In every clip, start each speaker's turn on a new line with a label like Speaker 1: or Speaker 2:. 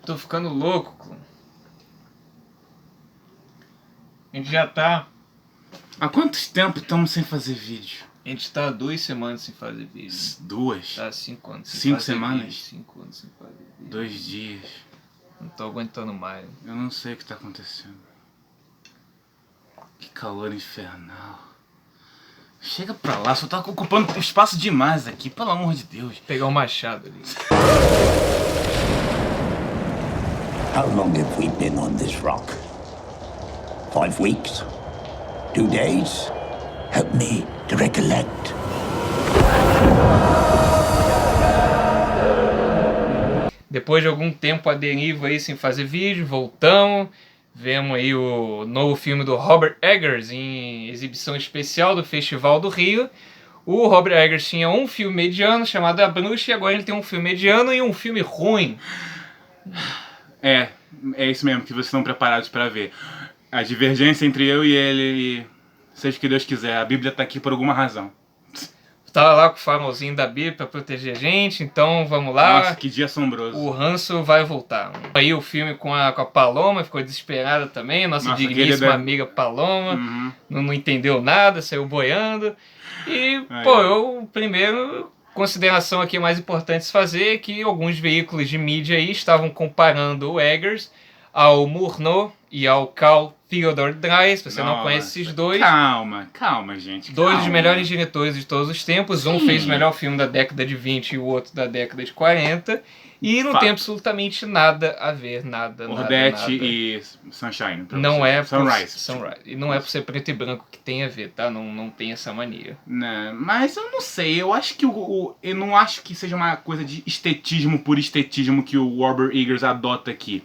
Speaker 1: Tô ficando louco, Clã. A gente já tá...
Speaker 2: Há quanto tempo estamos sem fazer vídeo?
Speaker 1: A gente tá 2 semanas sem fazer vídeo.
Speaker 2: 2?
Speaker 1: Tá 5 anos sem
Speaker 2: 5
Speaker 1: fazer
Speaker 2: semanas?
Speaker 1: vídeo. 5 anos sem fazer vídeo.
Speaker 2: 2 dias.
Speaker 1: Não tô aguentando mais.
Speaker 2: Eu não sei o que tá acontecendo. Que calor infernal. Chega pra lá, só tá ocupando espaço demais aqui, pelo amor de Deus.
Speaker 1: Vou pegar um machado ali.
Speaker 3: How long have we been on this rock? 5 weeks? 2 days? Help me to recollect.
Speaker 1: Depois de algum tempo a deriva aí sem fazer vídeo, voltamos. Vemos aí o novo filme do Robert Eggers em exibição especial do Festival do Rio. O Robert Eggers tinha um filme mediano chamado A Bruxa e agora ele tem um filme mediano e um filme ruim.
Speaker 2: É isso mesmo que vocês estão preparados pra ver. A divergência entre eu e ele, e seja o que Deus quiser, a Bíblia tá aqui por alguma razão.
Speaker 1: Tava lá com o farolzinho da Bíblia pra proteger a gente, então vamos lá.
Speaker 2: Nossa, que dia assombroso.
Speaker 1: O ranço vai voltar. Aí o filme com a Paloma, ficou desesperada também, nossa digníssima amiga Paloma, não entendeu nada, saiu boiando. E, eu primeiro, consideração aqui mais importante a se fazer é que alguns veículos de mídia aí estavam comparando o Eggers ao Murnau e ao Carl Theodor Dreyer. Se você não conhece esses dois...
Speaker 2: Calma, gente.
Speaker 1: Dois dos melhores diretores de todos os tempos. Um fez o melhor filme da década de 20 e o outro da década de 40. E não tem absolutamente nada a ver, nada.
Speaker 2: Odette e Sunshine.
Speaker 1: Não é
Speaker 2: Sunrise.
Speaker 1: E não é por ser preto e branco que tem a ver, tá? Não tem essa mania.
Speaker 2: Não, mas eu não sei, eu acho que eu não acho que seja uma coisa de estetismo por estetismo que o Robert Eggers adota aqui.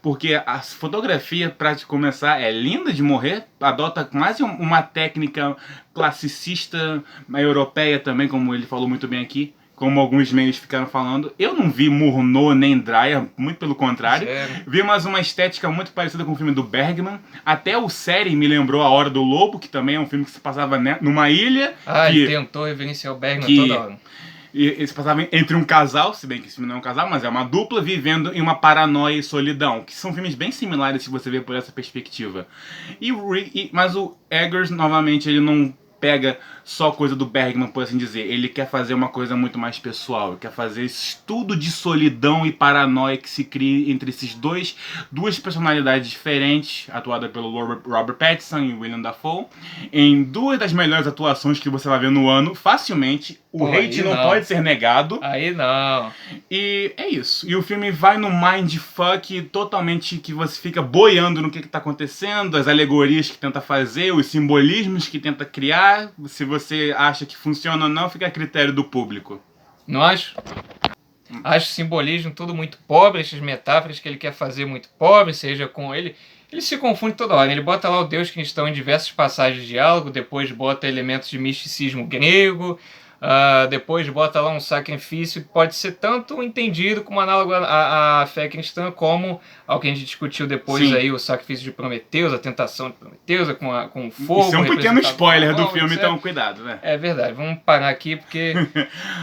Speaker 2: Porque a fotografia, pra começar, é linda de morrer, adota quase uma técnica classicista europeia também, como ele falou muito bem aqui, como alguns meios ficaram falando. Eu não vi Murnau nem Dreyer, muito pelo contrário. Vi mais uma estética muito parecida com o filme do Bergman. Até o Série me lembrou A Hora do Lobo, que também é um filme que se passava numa ilha.
Speaker 1: Ele tentou reverenciar o Bergman toda hora.
Speaker 2: E eles passavam entre um casal, se bem que esse filme não é um casal, mas é uma dupla vivendo em uma paranoia e solidão, que são filmes bem similares se você ver por essa perspectiva. Mas o Eggers, novamente, ele não pega só coisa do Bergman, por assim dizer. Ele quer fazer uma coisa muito mais pessoal. Ele quer fazer esse estudo de solidão e paranoia que se cria entre esses duas personalidades diferentes, atuada pelo Robert Pattinson e William Dafoe, em duas das melhores atuações que você vai ver no ano, facilmente. O hate não pode ser negado.
Speaker 1: Aí não.
Speaker 2: E é isso. E o filme vai no mindfuck totalmente que você fica boiando no que tá acontecendo, as alegorias que tenta fazer, os simbolismos que tenta criar. Se você acha que funciona ou não, fica a critério do público.
Speaker 1: Não acho? Acho o simbolismo tudo muito pobre, essas metáforas que ele quer fazer muito pobre, seja com ele. Ele se confunde toda hora. Ele bota lá o Deus cristão em diversas passagens de diálogo, depois bota elementos de misticismo grego, depois bota lá um sacrifício que pode ser tanto entendido como análogo à fé cristã, como ao que a gente discutiu depois aí, o sacrifício de Prometeus, a tentação de Prometeus com o fogo.
Speaker 2: Isso é um pequeno spoiler do filme, então cuidado, né?
Speaker 1: É verdade, vamos parar aqui porque...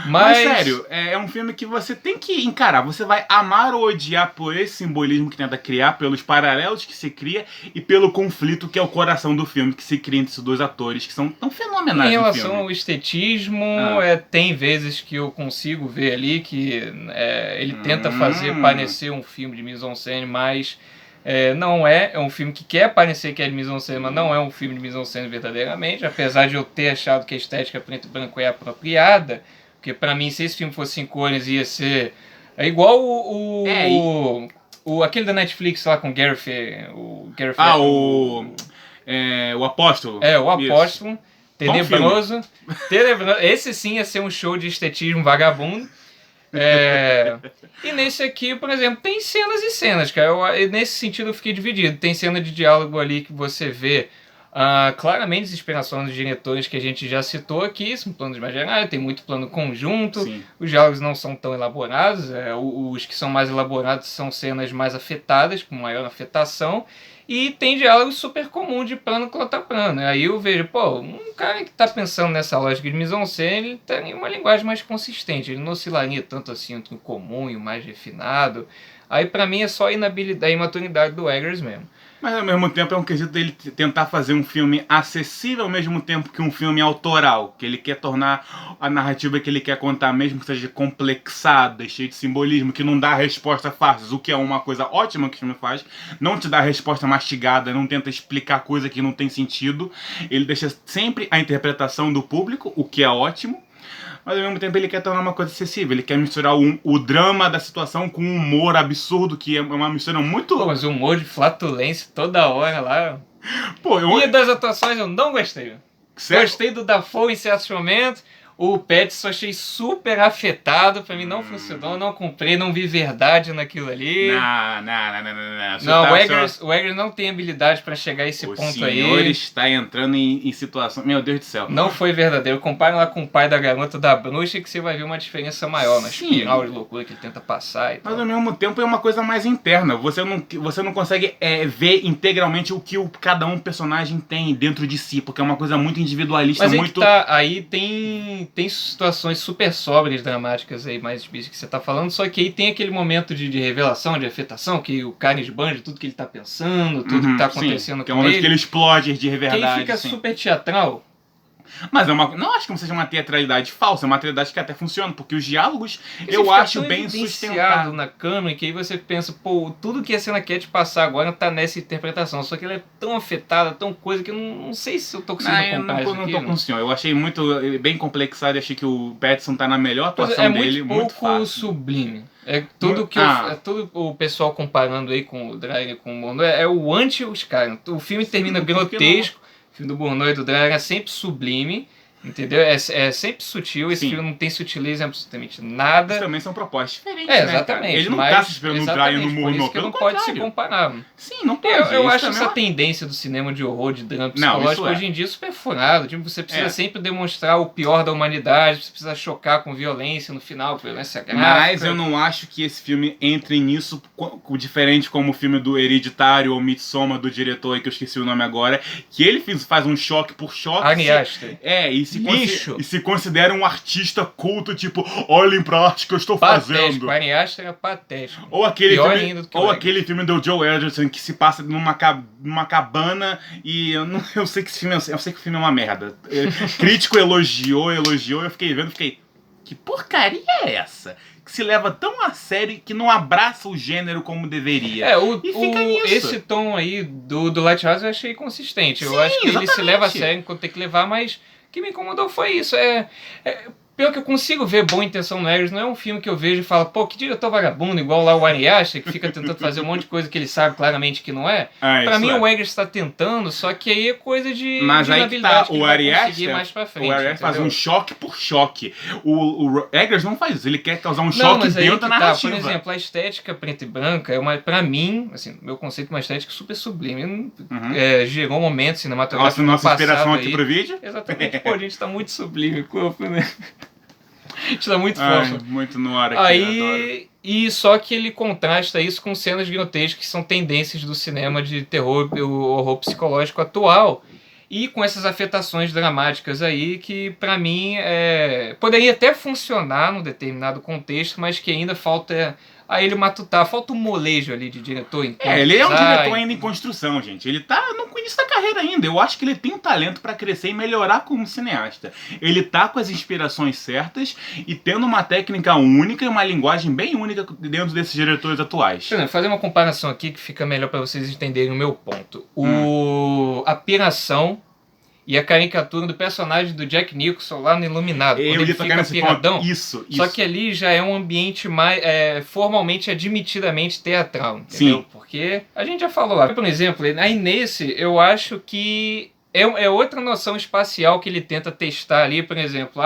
Speaker 2: Mas sério, é um filme que você tem que encarar. Você vai amar ou odiar por esse simbolismo que tenta criar, pelos paralelos que se cria e pelo conflito que é o coração do filme, que se cria entre esses dois atores que são tão fenomenais no filme.
Speaker 1: Em relação ao estetismo, tem vezes que eu consigo ver ali que ele tenta fazer parecer um filme de mise-en-scène, mas não é um filme que quer parecer que é de mise-en-scène, mas não é um filme de mise-en-scène verdadeiramente, apesar de eu ter achado que a estética preto e branco é apropriada, porque pra mim, se esse filme fosse em cores, ia ser igual aquele da Netflix lá com o Gareth.
Speaker 2: O Apóstolo.
Speaker 1: O Apóstolo. Isso. Tenebroso. Esse sim ia ser um show de estetismo vagabundo. E nesse aqui, por exemplo, tem cenas e cenas, cara. Nesse sentido eu fiquei dividido. Tem cena de diálogo ali que você vê Claramente as inspirações dos diretores que a gente já citou aqui são planos mais gerais, tem muito plano conjunto,
Speaker 2: Sim.
Speaker 1: os diálogos não são tão elaborados, os que são mais elaborados são cenas mais afetadas, com maior afetação, e tem diálogos super comum de plano contra plano. Aí eu vejo, pô, um cara que tá pensando nessa lógica de mise-en-scène, ele tem uma linguagem mais consistente, ele não oscilaria tanto assim entre o comum e o mais refinado. Aí pra mim é só a inabilidade, a imaturidade do Eggers mesmo.
Speaker 2: Mas ao mesmo tempo é um quesito dele tentar fazer um filme acessível ao mesmo tempo que um filme autoral, que ele quer tornar a narrativa que ele quer contar, mesmo que seja complexada, cheia de simbolismo, que não dá resposta fácil, o que é uma coisa ótima que o filme faz, não te dá resposta mastigada, não tenta explicar coisa que não tem sentido, ele deixa sempre a interpretação do público, o que é ótimo. Mas ao mesmo tempo ele quer tornar uma coisa acessível, ele quer misturar o drama da situação com um humor absurdo, que é uma mistura muito...
Speaker 1: Pô, mas o humor de flatulência toda hora lá...
Speaker 2: Pô,
Speaker 1: E das atuações eu não gostei.
Speaker 2: Sério?
Speaker 1: Gostei do Dafoe em certos momentos. O Pattinson achei super afetado. Pra mim não funcionou, não comprei, não vi verdade naquilo ali.
Speaker 2: Não.
Speaker 1: O Eggers não tem habilidade pra chegar a esse ponto aí.
Speaker 2: O senhor está entrando em situação... Meu Deus do céu.
Speaker 1: Não foi verdadeiro. Compare lá com o pai da garota da bruxa que você vai ver uma diferença maior na espiral de loucura que ele tenta passar e tal.
Speaker 2: Mas ao mesmo tempo é uma coisa mais interna. Você não consegue ver integralmente o que cada um personagem tem dentro de si, porque é uma coisa muito individualista,
Speaker 1: mas
Speaker 2: muito...
Speaker 1: Aí tem situações super sóbrias, dramáticas aí, mais difíceis que você tá falando, só que aí tem aquele momento de revelação, de afetação, que o cara esbanja tudo que ele tá pensando, tudo que tá acontecendo
Speaker 2: que é
Speaker 1: com
Speaker 2: uma vez
Speaker 1: ele.
Speaker 2: que ele explode de
Speaker 1: Que
Speaker 2: verdade.
Speaker 1: aí fica
Speaker 2: sim.
Speaker 1: super teatral.
Speaker 2: Mas não acho que não seja uma teatralidade falsa, é uma teatralidade que até funciona, porque os diálogos
Speaker 1: Esse
Speaker 2: eu
Speaker 1: fica
Speaker 2: acho
Speaker 1: tão
Speaker 2: bem
Speaker 1: evidenciado
Speaker 2: sustentados.
Speaker 1: na cama, e que aí você pensa, pô, tudo que a cena quer te passar agora tá nessa interpretação, só que ela é tão afetada, tão coisa, que eu não sei se eu tô conseguindo comprar isso
Speaker 2: Eu não
Speaker 1: aqui.
Speaker 2: tô com o senhor. Eu achei bem complexado e achei que o Pattinson tá na melhor atuação
Speaker 1: É
Speaker 2: dele,
Speaker 1: muito
Speaker 2: muito
Speaker 1: pouco
Speaker 2: fácil.
Speaker 1: sublime. É tudo que tudo o pessoal comparando aí com o Dreyer com o Bournois é o anti os caras. O filme termina grotesco, o filme do Bournois e do Dreyer é sempre sublime, entendeu? É sempre sutil, esse filme não tem sutileza em absolutamente nada.
Speaker 2: Mas também são propostas diferentes,
Speaker 1: exatamente.
Speaker 2: Né, ele não tá se esperando no Dreyer no Bournois,
Speaker 1: pelo contrário. Pode se comparar.
Speaker 2: Sim, não pode.
Speaker 1: Eu acho essa tendência do cinema de horror, de drama psicológico, hoje em dia super furado. Tipo, você precisa sempre demonstrar o pior da humanidade, você precisa chocar com violência no final, violência gráfica.
Speaker 2: Mas eu não acho que esse filme entre nisso, diferente como o filme do Hereditário ou Midsommar do diretor, que eu esqueci o nome agora, que ele faz um choque por choque.
Speaker 1: Ari Aster.
Speaker 2: E se considera um artista culto, tipo, olhem pra arte que eu estou fazendo.
Speaker 1: Ari Aster é patético.
Speaker 2: Ou aquele filme do Joe Edgerton que se passa numa cabana e eu sei que o filme é uma merda. Crítico elogiou, eu fiquei vendo, que porcaria é essa? Que se leva tão a sério que não abraça o gênero como deveria.
Speaker 1: E fica nisso. Esse tom aí do Lighthouse eu achei consistente. Eu acho que ele se leva a sério enquanto tem que levar, mas o que me incomodou foi isso. Pior que eu consigo ver boa intenção no Eggers, não é um filme que eu vejo e falo, pô, que diretor vagabundo, igual lá o Ari Aster, que fica tentando fazer um monte de coisa que ele sabe claramente que não é. Pra mim o Eggers tá tentando, só que aí é coisa de
Speaker 2: inabilidade
Speaker 1: que
Speaker 2: o Ari Aster
Speaker 1: mais pra frente.
Speaker 2: O Ari Aster faz um choque por choque. O Eggers não faz isso, ele quer causar um choque dentro da narrativa.
Speaker 1: Por exemplo, a estética preta e branca é pra mim, assim, meu conceito é uma estética super sublime. Gerou um momento cinematográfico.
Speaker 2: Nossa inspiração aqui pro vídeo.
Speaker 1: Exatamente. Pô, a gente tá muito sublime, corpo, né? A gente tá muito fofo.
Speaker 2: Muito no ar aqui.
Speaker 1: Aí, e só que ele contrasta isso com cenas grotescas que são tendências do cinema de terror e horror psicológico atual. E com essas afetações dramáticas aí que, pra mim, poderia até funcionar num determinado contexto, mas que ainda falta a ele matutar. Falta um molejo ali de diretor.
Speaker 2: Ele é um diretor ainda em construção, gente. Ele tá no início da carreira ainda. Eu acho que ele tem um talento pra crescer e melhorar como cineasta. Ele tá com as inspirações certas e tendo uma técnica única e uma linguagem bem única dentro desses diretores atuais.
Speaker 1: Por exemplo, fazer uma comparação aqui que fica melhor pra vocês entenderem o meu ponto. A piração e a caricatura do personagem do Jack Nicholson lá no Iluminado. Quando ele fica piradão.
Speaker 2: Isso.
Speaker 1: Só que ali já é um ambiente mais formalmente, admitidamente teatral, entendeu?
Speaker 2: Sim.
Speaker 1: Porque a gente já falou lá. Por exemplo, aí nesse eu acho que é outra noção espacial que ele tenta testar ali. Por exemplo,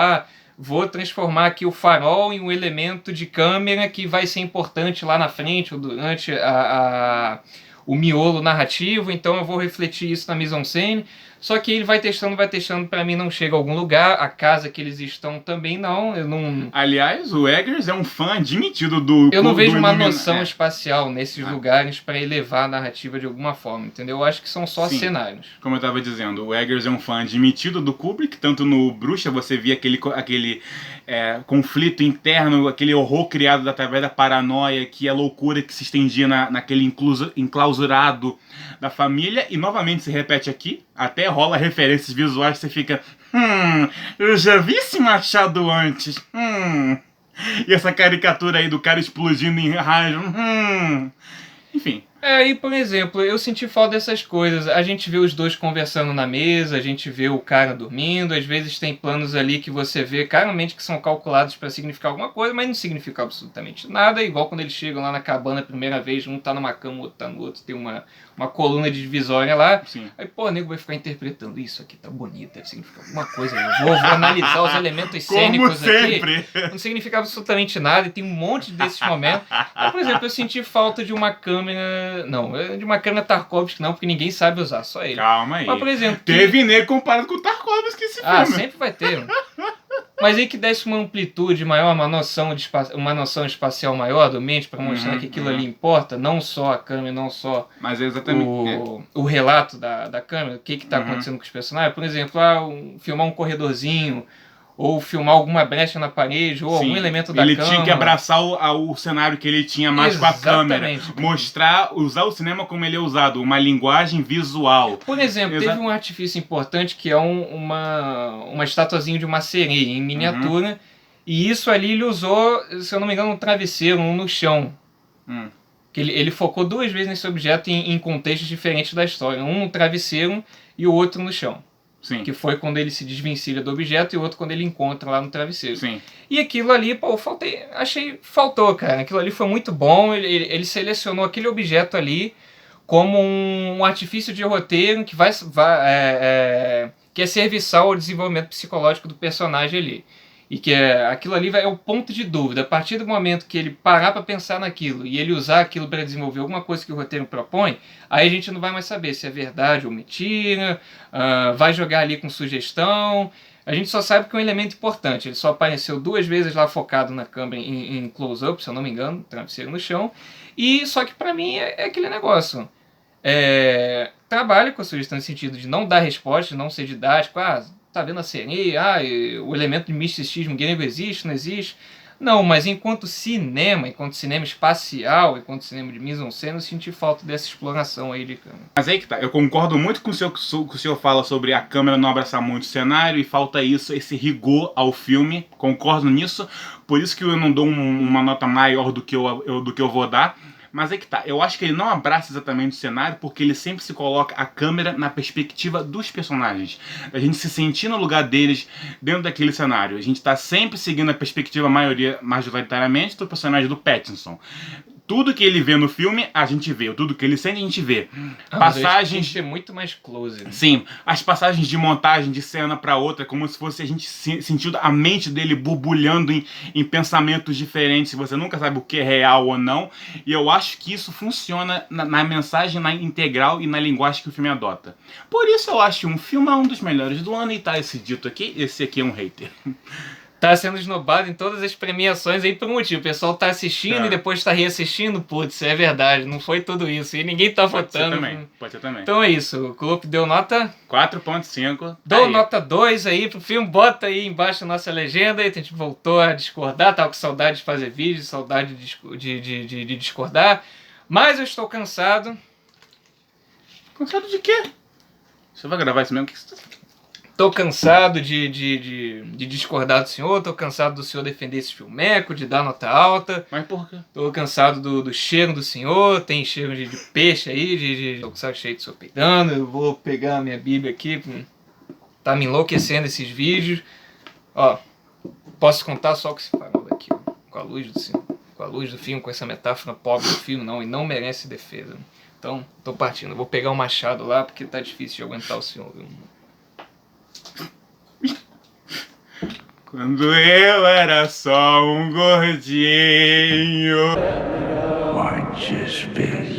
Speaker 1: vou transformar aqui o farol em um elemento de câmera que vai ser importante lá na frente ou durante o miolo narrativo, então eu vou refletir isso na mise-en-scène. Só que ele vai testando, pra mim não chega a algum lugar, a casa que eles estão também não, eu não...
Speaker 2: Aliás, o Eggers é um fã admitido do...
Speaker 1: Eu não vejo uma
Speaker 2: Illumina...
Speaker 1: noção espacial nesses lugares para elevar a narrativa de alguma forma, entendeu? Eu acho que são só cenários.
Speaker 2: Como eu estava dizendo, o Eggers é um fã admitido do Kubrick, tanto no Bruxa você via aquele conflito interno, aquele horror criado através da paranoia, que é loucura que se estendia naquele enclausurado da família, e novamente se repete aqui, até rola referências visuais que você fica, eu já vi esse machado antes, e essa caricatura aí do cara explodindo em raio, enfim.
Speaker 1: E por exemplo, eu senti falta dessas coisas. A gente vê os dois conversando na mesa, a gente vê o cara dormindo, às vezes tem planos ali que você vê claramente que são calculados para significar alguma coisa, mas não significa absolutamente nada, igual quando eles chegam lá na cabana a primeira vez, um tá numa cama, o outro tá no outro, tem uma coluna de divisória lá.
Speaker 2: Sim.
Speaker 1: Aí, pô, o nego vai ficar interpretando isso aqui, tá bonito, deve significar alguma coisa. Eu vou analisar os elementos cênicos aqui. Não significa absolutamente nada, e tem um monte desses momentos. Mas, por exemplo, eu senti falta de uma câmera... Não, de uma câmera Tarkovsky não, porque ninguém sabe usar, só ele.
Speaker 2: Calma aí.
Speaker 1: Mas, por exemplo...
Speaker 2: Teve nego comparado com o Tarkovsky esse filme.
Speaker 1: Sempre vai ter. Mas aí que desse uma amplitude maior, uma noção espacial maior do ambiente, para mostrar que aquilo ali importa, não só a câmera, não só
Speaker 2: mas é exatamente
Speaker 1: o relato da câmera, o que está acontecendo com os personagens. Por exemplo, filmar um corredorzinho, ou filmar alguma brecha na parede, ou algum elemento da câmera.
Speaker 2: Ele tinha que abraçar o cenário que ele tinha mais com a câmera. Usar o cinema como ele é usado, uma linguagem visual.
Speaker 1: Por exemplo, teve um artifício importante que é uma estatuazinha de uma sereia em miniatura, e isso ali ele usou, se eu não me engano, um travesseiro, no chão. Que ele focou 2 vezes nesse objeto em contextos diferentes da história. Um no travesseiro e o outro no chão.
Speaker 2: Sim.
Speaker 1: Que foi quando ele se desvencilha do objeto e o outro quando ele encontra lá no travesseiro.
Speaker 2: Sim.
Speaker 1: E aquilo ali, faltou, cara. Aquilo ali foi muito bom. Ele selecionou aquele objeto ali como um artifício de roteiro que que é serviçal ao desenvolvimento psicológico do personagem ali. E que aquilo ali é o ponto de dúvida. A partir do momento que ele parar para pensar naquilo e ele usar aquilo para desenvolver alguma coisa que o roteiro propõe, aí a gente não vai mais saber se é verdade ou mentira, vai jogar ali com sugestão. A gente só sabe que é um elemento importante. Ele só apareceu 2 vezes lá focado na câmera em close-up, se eu não me engano, travesseiro no chão. E só que para mim é aquele negócio. Trabalha com a sugestão no sentido de não dar resposta, de não ser didático. Tá vendo a sereia? O elemento de misticismo grego existe, não existe? Não, mas enquanto cinema espacial, enquanto cinema de mise-en-scène, eu senti falta dessa exploração aí de câmera.
Speaker 2: Mas aí que tá, eu concordo muito com o que o senhor fala sobre a câmera não abraçar muito o cenário e falta esse rigor ao filme, concordo nisso, por isso que eu não dou uma nota maior do que eu vou dar. Mas é que tá, eu acho que ele não abraça exatamente o cenário porque ele sempre se coloca a câmera na perspectiva dos personagens. A gente se sentir no lugar deles dentro daquele cenário. A gente tá sempre seguindo a perspectiva, majoritariamente, do personagem do Pattinson. Tudo que ele vê no filme, a gente vê. Tudo que ele sente, a gente vê. Passagens...
Speaker 1: é muito mais close. Né?
Speaker 2: Sim, as passagens de montagem de cena para outra, como se fosse a gente sentindo a mente dele borbulhando em pensamentos diferentes. Você nunca sabe o que é real ou não. E eu acho que isso funciona na mensagem integral e na linguagem que o filme adota. Por isso eu acho que um filme é um dos melhores do ano e tá esse dito aqui. Esse aqui é um hater.
Speaker 1: Tá sendo esnobado em todas as premiações aí por um motivo. O pessoal tá assistindo e depois tá reassistindo. Putz, é verdade, não foi tudo isso. E ninguém tá votando.
Speaker 2: Pode ser também.
Speaker 1: Então é isso. O Clube deu nota
Speaker 2: 4.5.
Speaker 1: Dou nota 2 aí pro filme. Bota aí embaixo a nossa legenda. E a gente voltou a discordar. Tava com saudade de fazer vídeo, saudade de discordar. Mas eu estou cansado.
Speaker 2: Cansado de quê? Você vai gravar isso mesmo? O que você tá...
Speaker 1: Tô cansado de discordar do senhor, tô cansado do senhor defender esse filmeco, de dar nota alta.
Speaker 2: Mas por quê?
Speaker 1: Tô cansado do cheiro do senhor, tem cheiro de peixe aí, tô com o saco cheio de senhor peidando. Eu vou pegar a minha bíblia aqui, tá me enlouquecendo esses vídeos. Ó, posso contar só o que se falou daqui, ó, com a luz do filme, com essa metáfora pobre do filme, não, e não merece defesa. Então, tô partindo, eu vou pegar o machado lá, porque tá difícil de aguentar o senhor, viu?
Speaker 2: Quando eu era só um gordinho.
Speaker 3: Watch your space.